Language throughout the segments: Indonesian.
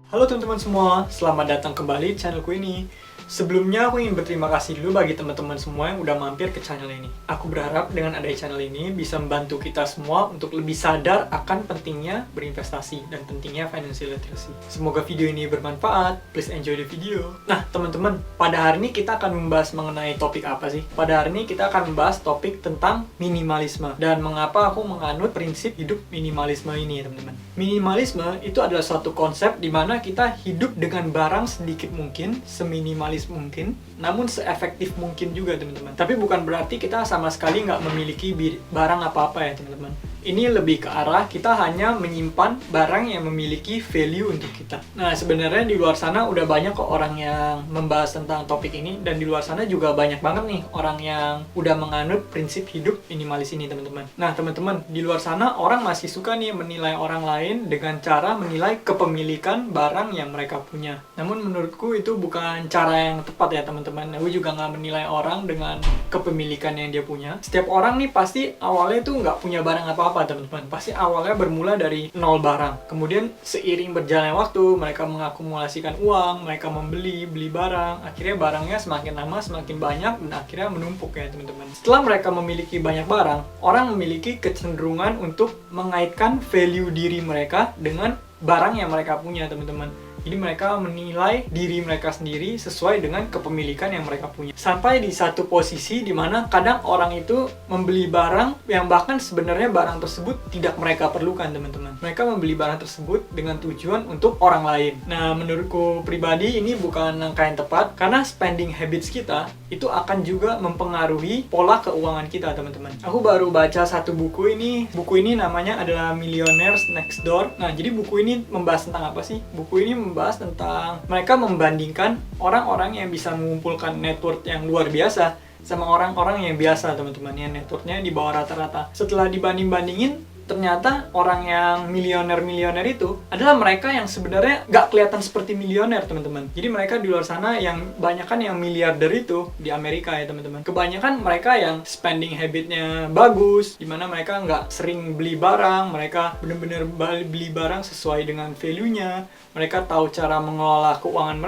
Halo teman-teman semua, selamat datang kembali di channelku ini. Sebelumnya aku ingin berterima kasih dulu bagi teman-teman semua yang udah mampir ke channel ini. Aku berharap dengan adanya channel ini bisa membantu kita semua untuk lebih sadar akan pentingnya berinvestasi dan pentingnya financial literacy. Semoga video ini bermanfaat, please enjoy the video. Nah teman-teman, pada hari ini kita akan membahas mengenai topik apa sih? Pada hari ini kita akan membahas topik tentang minimalisme dan mengapa aku menganut prinsip hidup minimalisme ini teman-teman. Minimalisme itu adalah suatu konsep di mana kita hidup dengan barang sedikit mungkin, seminimalis mungkin, namun seefektif mungkin juga teman-teman. Tapi bukan berarti kita sama sekali nggak memiliki barang apa-apa ya teman-teman. Ini lebih ke arah kita hanya menyimpan barang yang memiliki value untuk kita. Nah sebenarnya di luar sana udah banyak kok orang yang membahas tentang topik ini, dan di luar sana juga banyak banget nih orang yang udah menganut prinsip hidup minimalis ini teman-teman. Nah teman-teman, di luar sana orang masih suka nih menilai orang lain dengan cara menilai kepemilikan barang yang mereka punya. Namun menurutku itu bukan cara yang tepat ya teman-teman. Aku juga nggak menilai orang dengan kepemilikan yang dia punya. Setiap orang nih pasti awalnya tuh nggak punya barang apa-apa teman-teman. Pasti awalnya bermula dari nol barang. Kemudian seiring berjalannya waktu, mereka mengakumulasikan uang, mereka beli barang. Akhirnya barangnya semakin lama semakin banyak dan akhirnya menumpuk ya teman-teman. Setelah mereka memiliki banyak barang, orang memiliki kecenderungan untuk mengaitkan value diri mereka dengan barang yang mereka punya teman-teman. Jadi mereka menilai diri mereka sendiri sesuai dengan kepemilikan yang mereka punya. Sampai di satu posisi di mana kadang orang itu membeli barang yang bahkan sebenarnya barang tersebut tidak mereka perlukan teman-teman. Mereka membeli barang tersebut dengan tujuan untuk orang lain. Nah menurutku pribadi ini bukan langkah yang tepat, karena spending habits kita itu akan juga mempengaruhi pola keuangan kita teman-teman. Aku baru baca satu buku ini. Buku ini namanya adalah Millionaires Next Door. Nah jadi buku ini membahas tentang apa sih? Buku ini membahas tentang mereka membandingkan orang-orang yang bisa mengumpulkan net worth yang luar biasa sama orang-orang yang biasa teman-teman, yang net worth-nya di bawah rata-rata. Setelah dibanding-bandingin, ternyata orang yang milioner-milioner itu adalah mereka yang sebenarnya nggak kelihatan seperti milioner teman-teman. Jadi mereka di luar sana yang banyakan yang miliarder itu di Amerika ya teman-teman. Kebanyakan mereka yang spending habitnya bagus, dimana mereka nggak sering beli barang, mereka bener-bener beli barang sesuai dengan value-nya. Mereka tahu cara mengelola keuangan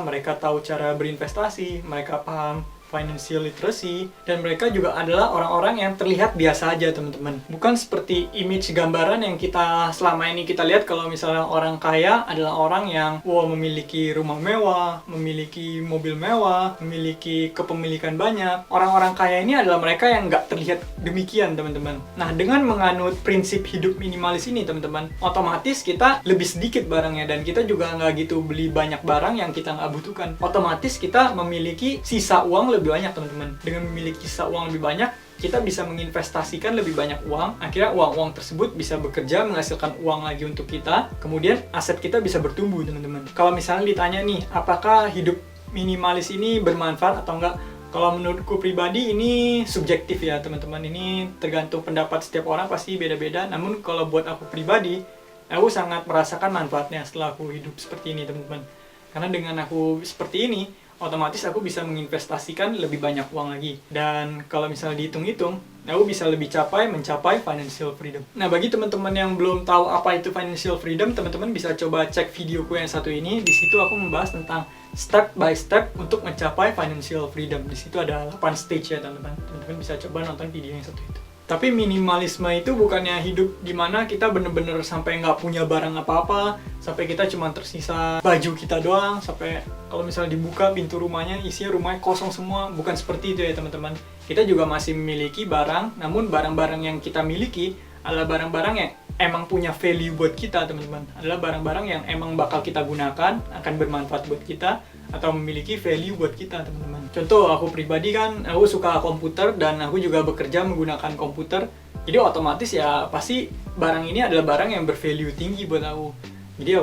mereka tahu cara berinvestasi, mereka paham financial literacy, dan mereka juga adalah orang-orang yang terlihat biasa aja teman-teman. Bukan seperti image gambaran yang kita selama ini kita lihat kalau misalnya orang kaya adalah orang yang memiliki rumah mewah, memiliki mobil mewah, memiliki kepemilikan banyak. Orang-orang kaya ini adalah mereka yang nggak terlihat demikian teman-teman. Nah dengan menganut prinsip hidup minimalis ini teman-teman, otomatis kita lebih sedikit barangnya dan kita juga nggak gitu beli banyak barang yang kita nggak butuhkan. Otomatis kita memiliki sisa uang lebih banyak teman-teman. Dengan memiliki sisa uang lebih banyak, kita bisa menginvestasikan lebih banyak uang. Akhirnya uang-uang tersebut bisa bekerja menghasilkan uang lagi untuk kita. Kemudian aset kita bisa bertumbuh teman-teman. Kalau misalnya ditanya nih, apakah hidup minimalis ini bermanfaat atau enggak? Kalau menurutku pribadi ini subjektif ya teman-teman. Ini tergantung pendapat setiap orang, pasti beda-beda. Namun kalau buat aku pribadi, aku sangat merasakan manfaatnya setelah aku hidup seperti ini teman-teman. Karena dengan aku seperti ini, otomatis aku bisa menginvestasikan lebih banyak uang lagi. Dan kalau misalnya dihitung-hitung, aku bisa lebih mencapai financial freedom. Nah, bagi teman-teman yang belum tahu apa itu financial freedom, teman-teman bisa coba cek videoku yang satu ini. Di situ aku membahas tentang step by step untuk mencapai financial freedom. Di situ ada 8 stage ya, teman-teman. Teman-teman bisa coba nonton video yang satu itu. Tapi minimalisme itu bukannya hidup dimana kita bener-bener sampai nggak punya barang apa-apa, sampai kita cuma tersisa baju kita doang, sampai kalau misalnya dibuka pintu rumahnya, isinya rumahnya kosong semua. Bukan seperti itu ya teman-teman. Kita juga masih memiliki barang, namun barang-barang yang kita miliki adalah barang-barang yang emang punya value buat kita teman-teman. Adalah barang-barang yang emang bakal kita gunakan, akan bermanfaat buat kita, atau memiliki value buat kita teman-teman. Contoh aku pribadi kan, aku suka komputer dan aku juga bekerja menggunakan komputer. Jadi otomatis ya pasti barang ini adalah barang yang bervalue tinggi buat aku. Jadi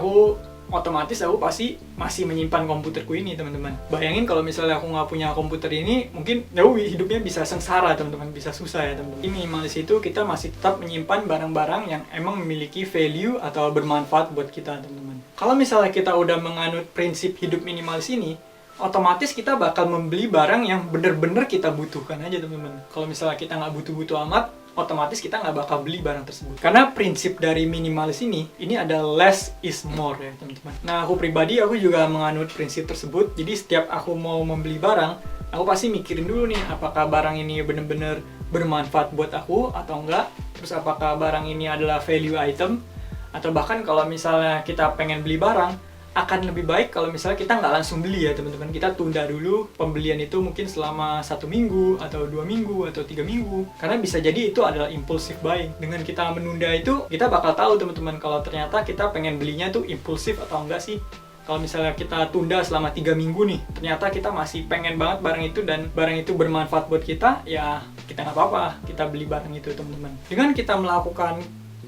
otomatis aku pasti masih menyimpan komputerku ini teman-teman. Bayangin kalau misalnya aku nggak punya komputer ini, mungkin hidupnya bisa sengsara teman-teman, bisa susah ya teman-teman. Di minimalis itu kita masih tetap menyimpan barang-barang yang emang memiliki value atau bermanfaat buat kita teman-teman. Kalau misalnya kita udah menganut prinsip hidup minimalis ini, otomatis kita bakal membeli barang yang bener-bener kita butuhkan aja teman-teman. Kalau misalnya kita nggak butuh-butuh amat, otomatis kita nggak bakal beli barang tersebut. Karena prinsip dari minimalis ini adalah less is more ya teman-teman. Nah aku pribadi, aku juga menganut prinsip tersebut. Jadi setiap aku mau membeli barang, aku pasti mikirin dulu nih, apakah barang ini benar-benar bermanfaat buat aku atau enggak. Terus apakah barang ini adalah value item, atau bahkan kalau misalnya kita pengen beli barang, akan lebih baik kalau misalnya kita nggak langsung beli ya teman-teman. Kita tunda dulu pembelian itu mungkin selama 1 minggu, atau 2 minggu, atau 3 minggu. Karena bisa jadi itu adalah impulsive buying. Dengan kita menunda itu, kita bakal tahu teman-teman kalau ternyata kita pengen belinya tuh impulsif atau enggak sih. Kalau misalnya kita tunda selama 3 minggu nih, ternyata kita masih pengen banget barang itu dan barang itu bermanfaat buat kita, ya kita nggak apa-apa, kita beli barang itu teman-teman. Dengan kita melakukan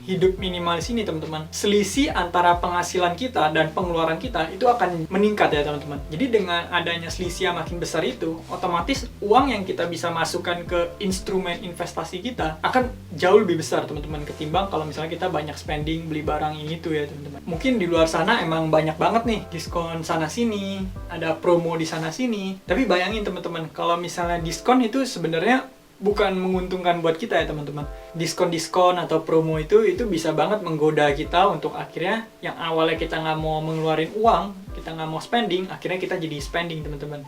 hidup minimalis ini teman-teman, selisih antara penghasilan kita dan pengeluaran kita itu akan meningkat ya teman-teman. Jadi dengan adanya selisih yang makin besar itu, otomatis uang yang kita bisa masukkan ke instrumen investasi kita akan jauh lebih besar teman-teman, ketimbang kalau misalnya kita banyak spending beli barang ini itu ya teman-teman. Mungkin di luar sana emang banyak banget nih diskon sana sini, ada promo di sana sini. Tapi bayangin teman-teman, kalau misalnya diskon itu sebenarnya bukan menguntungkan buat kita ya teman-teman. Diskon-diskon atau promo itu bisa banget menggoda kita untuk akhirnya yang awalnya kita nggak mau mengeluarin uang, kita nggak mau spending, akhirnya kita jadi spending teman-teman.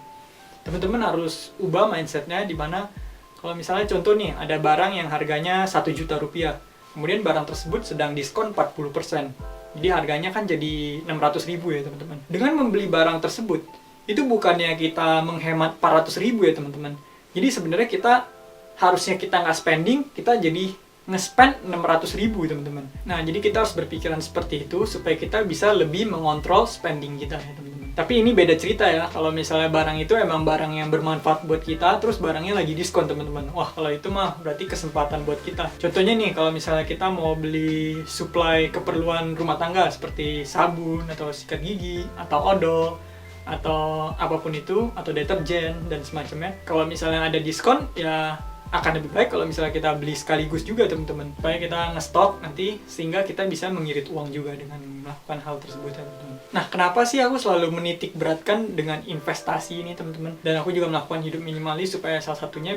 Teman-teman harus ubah mindsetnya, dimana kalau misalnya contoh nih, ada barang yang harganya 1 juta rupiah, kemudian barang tersebut sedang diskon 40%. Jadi harganya kan jadi 600.000 ya teman-teman. Dengan membeli barang tersebut, itu bukannya kita menghemat 400.000 ya teman-teman. Jadi sebenarnya harusnya kita nggak spending, kita jadi nge-spend 600.000 teman-teman. Nah, jadi kita harus berpikiran seperti itu supaya kita bisa lebih mengontrol spending kita ya teman-teman. Tapi ini beda cerita ya, kalau misalnya barang itu emang barang yang bermanfaat buat kita, terus barangnya lagi diskon teman-teman. Wah, kalau itu mah berarti kesempatan buat kita. Contohnya nih, kalau misalnya kita mau beli supply keperluan rumah tangga seperti sabun, atau sikat gigi, atau odol, atau apapun itu, atau deterjen, dan semacamnya. Kalau misalnya ada diskon, ya akan lebih baik kalau misalnya kita beli sekaligus juga teman-teman, supaya kita ngestok nanti sehingga kita bisa mengirit uang juga dengan melakukan hal tersebut teman-teman. Nah, kenapa sih aku selalu menitik beratkan dengan investasi ini teman-teman, dan aku juga melakukan hidup minimalis supaya salah satunya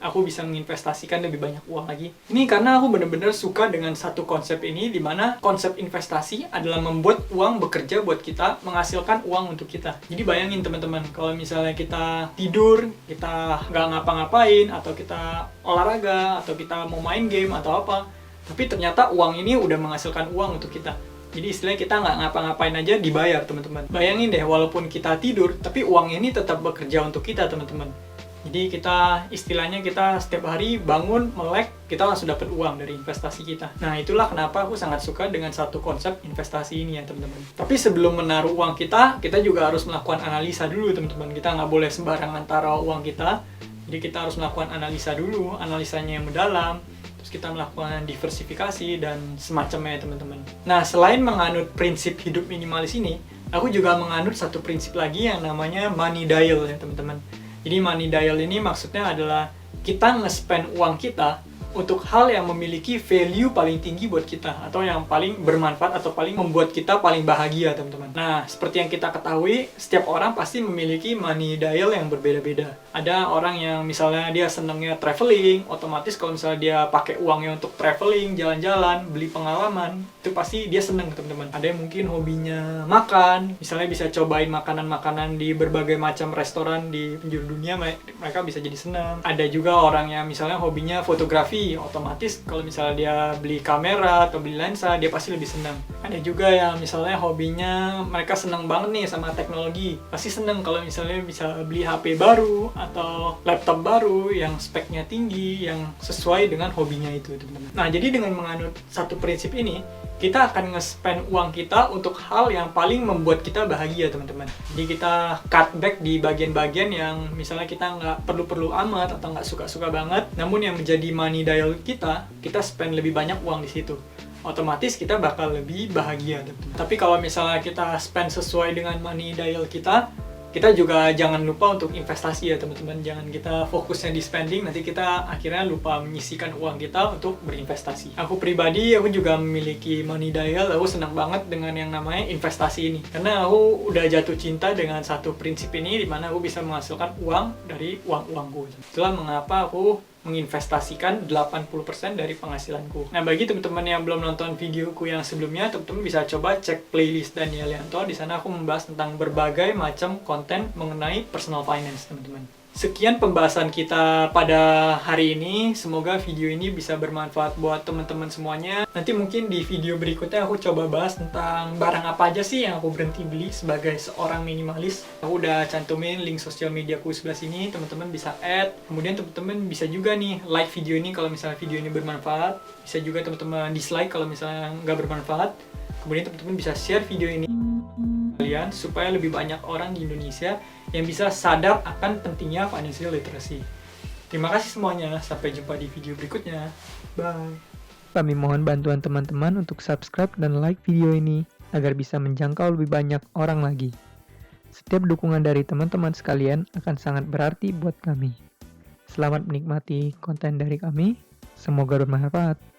aku bisa menginvestasikan lebih banyak uang lagi. Ini karena aku benar-benar suka dengan satu konsep ini, di mana konsep investasi adalah membuat uang bekerja buat kita, menghasilkan uang untuk kita. Jadi bayangin teman-teman, kalau misalnya kita tidur, kita nggak ngapa-ngapain, atau kita olahraga, atau kita mau main game atau apa, tapi ternyata uang ini udah menghasilkan uang untuk kita. Jadi istilahnya kita nggak ngapa-ngapain aja dibayar teman-teman. Bayangin deh, walaupun kita tidur, tapi uang ini tetap bekerja untuk kita teman-teman. Jadi istilahnya kita setiap hari bangun, melek, kita langsung dapat uang dari investasi kita. Nah, itulah kenapa aku sangat suka dengan satu konsep investasi ini ya teman-teman. Tapi sebelum menaruh uang kita juga harus melakukan analisa dulu teman-teman. Kita nggak boleh sembarangan taruh uang kita. Jadi kita harus melakukan analisa dulu, analisanya yang mendalam. Terus kita melakukan diversifikasi dan semacamnya ya teman-teman. Nah, selain menganut prinsip hidup minimalis ini, aku juga menganut satu prinsip lagi yang namanya money dial ya teman-teman. Jadi money dial ini maksudnya adalah kita nge-spend uang kita untuk hal yang memiliki value paling tinggi buat kita, atau yang paling bermanfaat atau paling membuat kita paling bahagia teman-teman. Nah, seperti yang kita ketahui, setiap orang pasti memiliki money dial yang berbeda-beda. Ada orang yang misalnya dia senangnya traveling, otomatis kalau misalnya dia pakai uangnya untuk traveling, jalan-jalan, beli pengalaman, itu pasti dia senang teman-teman. Ada yang mungkin hobinya makan, misalnya bisa cobain makanan-makanan di berbagai macam restoran di penjuru dunia, mereka bisa jadi senang. Ada juga orang yang misalnya hobinya fotografi, otomatis kalau misalnya dia beli kamera atau beli lensa, dia pasti lebih senang. Ada juga yang misalnya hobinya mereka senang banget nih sama teknologi, pasti senang kalau misalnya bisa beli HP baru atau laptop baru yang speknya tinggi, yang sesuai dengan hobinya itu teman-teman. Nah, jadi dengan menganut satu prinsip ini, kita akan nge-spend uang kita untuk hal yang paling membuat kita bahagia teman-teman. Jadi kita cut back di bagian-bagian yang misalnya kita nggak perlu-perlu amat atau nggak suka-suka banget, namun yang menjadi money dial kita spend lebih banyak uang di situ. Otomatis kita bakal lebih bahagia teman-teman. Tapi kalau misalnya kita spend sesuai dengan money dial kita juga jangan lupa untuk investasi ya teman-teman. Jangan kita fokusnya di spending, nanti kita akhirnya lupa menyisihkan uang kita untuk berinvestasi. Aku pribadi, aku juga memiliki money dial. Aku senang banget dengan yang namanya investasi ini, karena aku udah jatuh cinta dengan satu prinsip ini, di mana aku bisa menghasilkan uang dari uang-uangku. Itulah mengapa aku menginvestasikan 80% dari penghasilanku. Nah, bagi teman-teman yang belum nonton videoku yang sebelumnya, teman-teman bisa coba cek playlist Daniel Yanto. Di sana aku membahas tentang berbagai macam konten mengenai personal finance, teman-teman. Sekian pembahasan kita pada hari ini. Semoga video ini bisa bermanfaat buat teman-teman semuanya. Nanti mungkin di video berikutnya aku coba bahas tentang barang apa aja sih yang aku berhenti beli sebagai seorang minimalis. Aku udah cantumin link sosial mediaku sebelah sini, teman-teman bisa add. Kemudian teman-teman bisa juga nih like video ini kalau misalnya video ini bermanfaat. Bisa juga teman-teman dislike kalau misalnya nggak bermanfaat. Kemudian teman-teman bisa share video ini kalian supaya lebih banyak orang di Indonesia yang bisa sadar akan pentingnya financial literacy. Terima kasih semuanya, sampai jumpa di video berikutnya. Bye. Kami mohon bantuan teman-teman untuk subscribe dan like video ini agar bisa menjangkau lebih banyak orang lagi. Setiap dukungan dari teman-teman sekalian akan sangat berarti buat kami. Selamat menikmati konten dari kami. Semoga bermanfaat.